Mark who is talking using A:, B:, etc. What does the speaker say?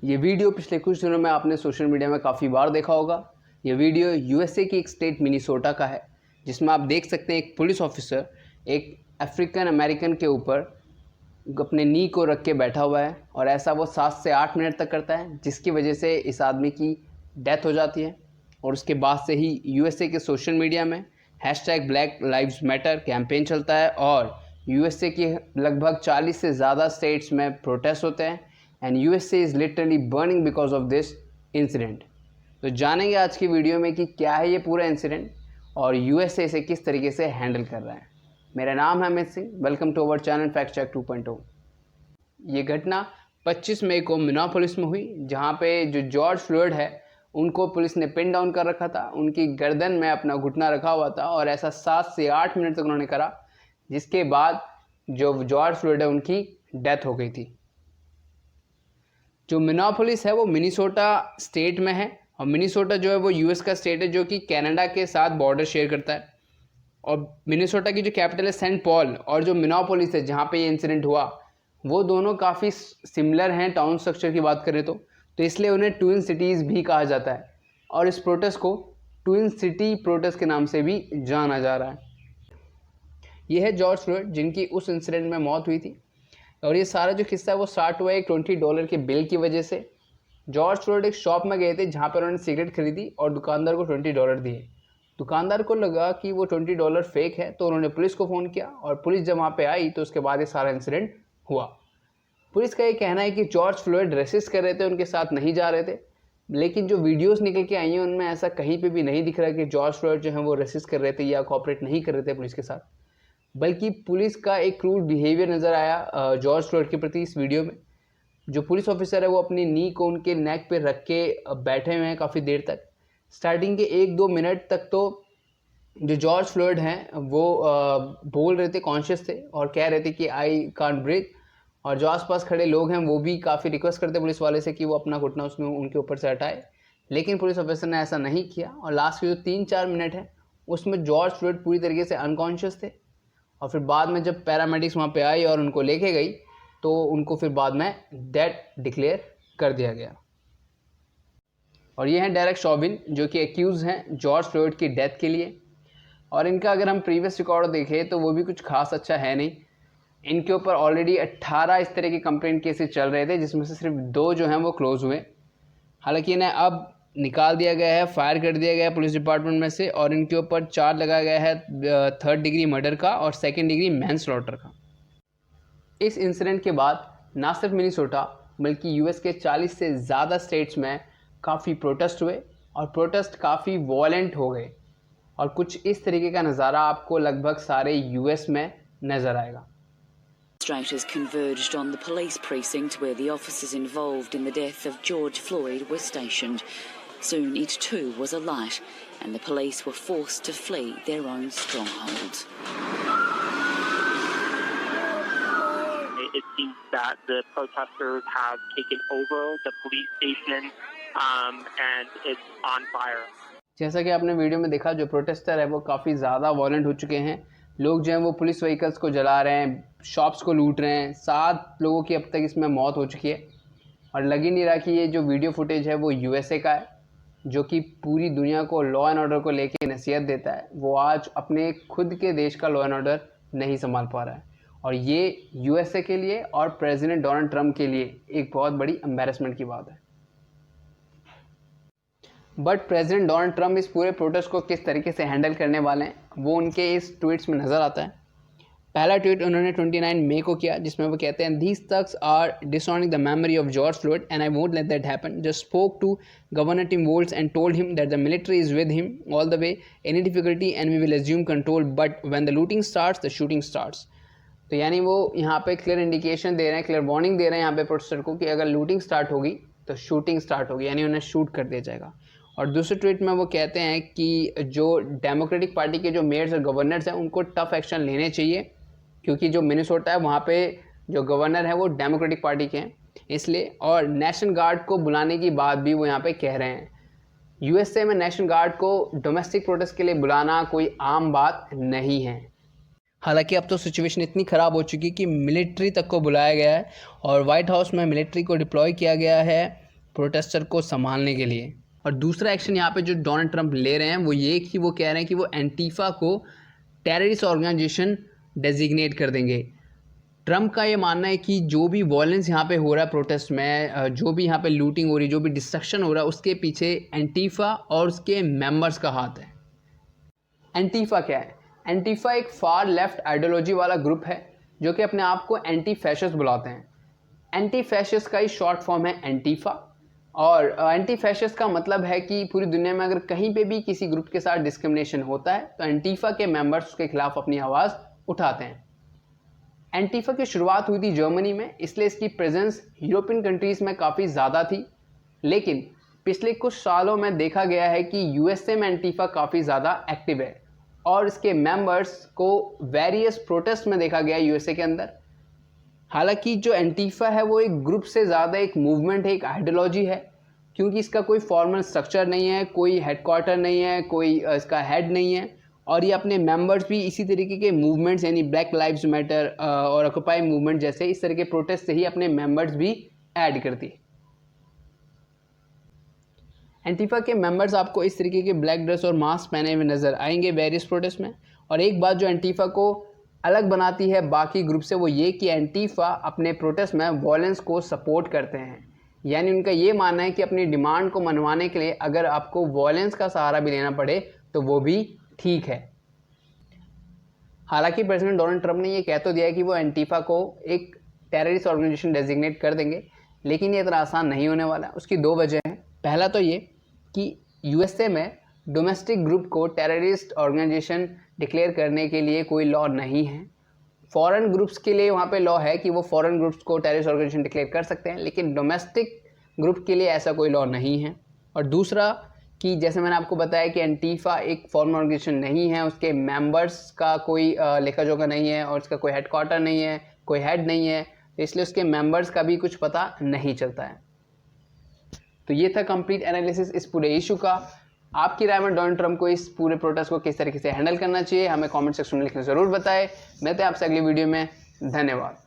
A: ये वीडियो पिछले कुछ दिनों में आपने सोशल मीडिया में काफ़ी बार देखा होगा। ये वीडियो यूएसए की एक स्टेट मिनीसोटा का है, जिसमें आप देख सकते हैं एक पुलिस ऑफिसर एक अफ्रीकन अमेरिकन के ऊपर अपने नी को रख के बैठा हुआ है और ऐसा वो 7 से 8 मिनट तक करता है, जिसकी वजह से इस आदमी की डेथ हो जाती है। और उसके बाद से ही यूएसए के सोशल मीडिया में #Black Lives Matter कैंपेन चलता है और यूएसए की लगभग 40 से ज़्यादा स्टेट्स में प्रोटेस्ट होते हैं and USA is literally burning because of this incident. तो जानेंगे आज की वीडियो में कि क्या है ये पूरा इंसिडेंट और यूएसए इसे किस तरीके से हैंडल कर रहा है। मेरा नाम है Amit Singh, welcome to our channel fact check 2.0। ये घटना 25 मई को मिनियापोलिस में हुई, जहाँ पे जो जॉर्ज फ्लॉयड है उनको पुलिस ने पिन डाउन कर रखा था, उनकी गर्दन में अपना घुटना रखा हुआ था और ऐसा 7 से 8 मिनट तक उन्होंने करा, जिसके बाद जो जॉर्ज फ्लॉयड है उनकी डेथ हो गई थी। जो मिनियापोलिस है वो मिनीसोटा स्टेट में है और मिनीसोटा जो है वो यूएस का स्टेट है जो कि कनाडा के साथ बॉर्डर शेयर करता है। और मिनीसोटा की जो कैपिटल है सेंट पॉल और जो मिनियापोलिस है जहाँ पे ये इंसिडेंट हुआ, वो दोनों काफ़ी सिमिलर हैं टाउन स्ट्रक्चर की बात करें तो इसलिए उन्हें ट्विन सिटीज़ भी कहा जाता है और इस प्रोटेस्ट को ट्विन सिटी प्रोटेस्ट के नाम से भी जाना जा रहा है। ये है जॉर्ज फ्लॉयड जिनकी उस इंसिडेंट में मौत हुई थी और ये सारा जो किस्सा है वो स्टार्ट हुआ एक $20 के बिल की वजह से। जॉर्ज फ्लॉयड एक शॉप में गए थे जहाँ पर उन्होंने सिगरेट खरीदी और दुकानदार को $20 दिए। दुकानदार को लगा कि वो $20 फेक है, तो उन्होंने पुलिस को फ़ोन किया और पुलिस जब वहाँ पे आई तो उसके बाद ये सारा इंसिडेंट हुआ। पुलिस का ये कहना है कि जॉर्ज फ्लॉयड रेसिस्ट कर रहे थे, उनके साथ नहीं जा रहे थे, लेकिन जो वीडियोस निकल के आई हैं उनमें ऐसा कहीं पे भी नहीं दिख रहा कि जॉर्ज फ्लॉयड जो है वो रेसिस्ट कर रहे थे या कोऑपरेट नहीं कर रहे थे पुलिस के साथ, बल्कि पुलिस का एक क्रूर बिहेवियर नज़र आया जॉर्ज फ्लॉयड के प्रति इस वीडियो में। जो पुलिस ऑफिसर है वो अपनी नी को उनके नेक पे रख के बैठे हुए हैं काफ़ी देर तक। स्टार्टिंग के 1-2 मिनट तक तो जो जॉर्ज फ्लॉयड हैं वो बोल रहे थे, कॉन्शियस थे और कह रहे थे कि आई कांट ब्रीथ, और जो आसपास खड़े लोग हैं वो भी काफ़ी रिक्वेस्ट करते पुलिस वाले से कि वो अपना घुटना उसमें उनके ऊपर से हटाए, लेकिन पुलिस ऑफिसर ने ऐसा नहीं किया और लास्ट के जो 3-4 मिनट है उसमें जॉर्ज फ्लॉयड पूरी तरीके से अनकॉन्शियस थे। और फिर बाद में जब पैरामेडिक्स वहाँ पे आई और उनको लेके गई तो उनको फिर बाद में डेड डिक्लेयर कर दिया गया। और ये हैं डेरेक शॉबिन जो कि एक्यूज़ हैं जॉर्ज फ्लॉयड की डेथ के लिए। और इनका अगर हम प्रीवियस रिकॉर्ड देखें तो वो भी कुछ खास अच्छा है नहीं। इनके ऊपर ऑलरेडी 18 इस तरह के कंप्लेंट केसेस चल रहे थे, जिसमें से सिर्फ 2 जो हैं वो क्लोज़ हुए। हालांकि इन्हें अब निकाल दिया गया है, फायर कर दिया गया है पुलिस डिपार्टमेंट में से और इनके ऊपर चार्ज लगाया गया है 3rd डिग्री मर्डर का और 2nd डिग्री मैनस्लॉटर का। इस इंसिडेंट के बाद ना सिर्फ मिनीसोटा बल्कि यूएस के 40 से ज़्यादा स्टेट्स में काफ़ी प्रोटेस्ट हुए और प्रोटेस्ट काफ़ी वॉयलेंट हो गए और कुछ इस तरीके का नज़ारा आपको लगभग सारे यूएस में नज़र आएगा।
B: Demonstrators converged on the police precinct where the officers involved in the death of George Floyd were stationed. Soon it too was alight and the police were forced to flee their own stronghold.
C: It seems that the protesters have taken over the police station and it's on fire.
A: जैसा कि आपने video में देखा, जो protester है वो काफ़ी ज़्यादा वॉयलेंट हो चुके हैं। लोग जो हैं वो पुलिस व्हीकल्स को जला रहे हैं, शॉप्स को लूट रहे हैं। 7 लोगों की अब तक इसमें मौत हो चुकी है और लग ही नहीं रहा कि ये जो वीडियो फुटेज है वो यूएसए का है, जो कि पूरी दुनिया को लॉ एंड ऑर्डर को लेके नसीहत देता है। वो आज अपने खुद के देश का लॉ एंड ऑर्डर नहीं संभाल पा रहा है और ये यूएसए के लिए और प्रेसिडेंट डोनाल्ड ट्रंप के लिए एक बहुत बड़ी एम्बैरेसमेंट की बात है। बट प्रेसिडेंट डोनाल्ड ट्रंप इस पूरे प्रोटेस्ट को किस तरीके से हैंडल करने वाले हैं वो उनके इस ट्वीट्स में नज़र आता है। पहला ट्वीट उन्होंने 29 मई को किया, जिसमें वो कहते हैं, "These thugs are dishonoring the memory of George Floyd and I won't let that happen. Just spoke to Governor Tim Walz and told him that the military is with him all the way, any difficulty and we will assume control, but when the looting starts, the shooting starts." तो यानी वो यहाँ पे clear indication दे रहे हैं, clear warning दे रहे हैं यहाँ पे प्रोटेस्टर को कि अगर लूटिंग स्टार्ट होगी तो शूटिंग स्टार्ट होगी, यानी उन्हें शूट कर दिया जाएगा। और दूसरे ट्वीट में वो कहते हैं कि जो डेमोक्रेटिक पार्टी के जो मेयर्स और गवर्नर्स हैं उनको टफ एक्शन लेने चाहिए, क्योंकि जो मिनीसोटा है वहाँ पे जो गवर्नर है वो डेमोक्रेटिक पार्टी के हैं इसलिए। और नेशनल गार्ड को बुलाने की बात भी वो यहाँ पे कह रहे हैं। यूएसए में नेशनल गार्ड को डोमेस्टिक प्रोटेस्ट के लिए बुलाना कोई आम बात नहीं है। हालांकि अब तो सिचुएशन इतनी ख़राब हो चुकी कि मिलिट्री तक को बुलाया गया है और वाइट हाउस में मिलिट्री को डिप्लॉय किया गया है प्रोटेस्टर को संभालने के लिए। और दूसरा एक्शन यहाँ पे जो डोनाल्ड ट्रंप ले रहे हैं वो ये कि वो कह रहे हैं कि वो एंटीफा को टेररिस्ट ऑर्गेनाइजेशन डेजिग्नेट कर देंगे। ट्रंप का ये मानना है कि जो भी वॉयलेंस यहाँ पे हो रहा है प्रोटेस्ट में, जो भी यहाँ पे लूटिंग हो रही है, जो भी डिस्ट्रक्शन हो रहा है, उसके पीछे एंटीफा और उसके मेंबर्स का हाथ है। एंटीफा क्या है? एंटीफा एक फार लेफ्ट आइडियोलॉजी वाला ग्रुप है जो कि अपने आप को एंटी फैशिस्ट बुलाते हैं। एंटी फैशिस्ट का ही शॉर्ट फॉर्म है एंटीफा। और एंटी फैशिस्ट का मतलब है कि पूरी दुनिया में अगर कहीं पे भी किसी ग्रुप के साथ डिस्क्रिमिनेशन होता है तो एंटीफा के मेंबर्स उसके खिलाफ अपनी आवाज़ उठाते हैं। एंटीफा की शुरुआत हुई थी जर्मनी में, इसलिए इसकी प्रेजेंस यूरोपियन कंट्रीज़ में काफ़ी ज़्यादा थी। लेकिन पिछले कुछ सालों में देखा गया है कि यूएसए में एंटीफा काफ़ी ज़्यादा एक्टिव है और इसके मेंबर्स को वेरियस प्रोटेस्ट में देखा गया है यूएसए के अंदर। हालांकि जो एंटीफा है वो एक ग्रुप से ज़्यादा एक मूवमेंट है, एक आइडियोलॉजी है, क्योंकि इसका कोई फॉर्मल स्ट्रक्चर नहीं है, कोई हेडक्वार्टर नहीं है, कोई इसका हेड नहीं है। और ये अपने मेंबर्स भी इसी तरीके के मूवमेंट्स यानी ब्लैक लाइव्स मैटर और ऑक्यूपाई मूवमेंट जैसे इस तरह के प्रोटेस्ट से ही अपने मेंबर्स भी ऐड करती है। एंटीफा के मेंबर्स आपको इस तरीके के ब्लैक ड्रेस और मास्क पहने हुए नज़र आएंगे वेरियस प्रोटेस्ट में। और एक बात जो एंटीफा को अलग बनाती है बाकी ग्रुप से वो ये कि एंटीफा अपने प्रोटेस्ट में वॉयलेंस को सपोर्ट करते हैं। यानी उनका ये मानना है कि अपनी डिमांड को मनवाने के लिए अगर आपको वॉयलेंस का सहारा भी लेना पड़े तो वो भी ठीक है। हालांकि प्रेसिडेंट डोनाल्ड ट्रंप ने ये कह तो दिया है कि वो एंटीफा को एक टेररिस्ट ऑर्गेनाइजेशन डेजिग्नेट कर देंगे, लेकिन ये इतना आसान नहीं होने वाला। उसकी दो वजह हैं। पहला तो ये कि यूएसए में डोमेस्टिक ग्रुप को टेररिस्ट ऑर्गेनाइजेशन डिक्लेयर करने के लिए कोई लॉ नहीं है। फॉरेन ग्रुप्स के लिए वहाँ पे लॉ है कि वो फॉरेन ग्रुप्स को टेररिस्ट ऑर्गेनाइजेशन डिक्लेयर कर सकते हैं, लेकिन डोमेस्टिक ग्रुप के लिए ऐसा कोई लॉ नहीं है। और दूसरा कि जैसे मैंने आपको बताया कि एंटीफा एक फॉर्मल ऑर्गेनाइजेशन नहीं है, उसके मेंबर्स का कोई लेखा जोखा नहीं है और उसका कोई हेडक्वार्टर नहीं है, कोई हेड नहीं है, तो इसलिए उसके मेंबर्स का भी कुछ पता नहीं चलता है। तो ये था कंप्लीट एनालिसिस इस पूरे इशू का। आपकी राय में डोनाल्ड ट्रंप को इस पूरे प्रोटेस्ट को किस तरीके से हैंडल करना चाहिए हमें कमेंट सेक्शन में लिखकर ज़रूर बताएं। मिलते हैं आपसे अगली वीडियो में। धन्यवाद।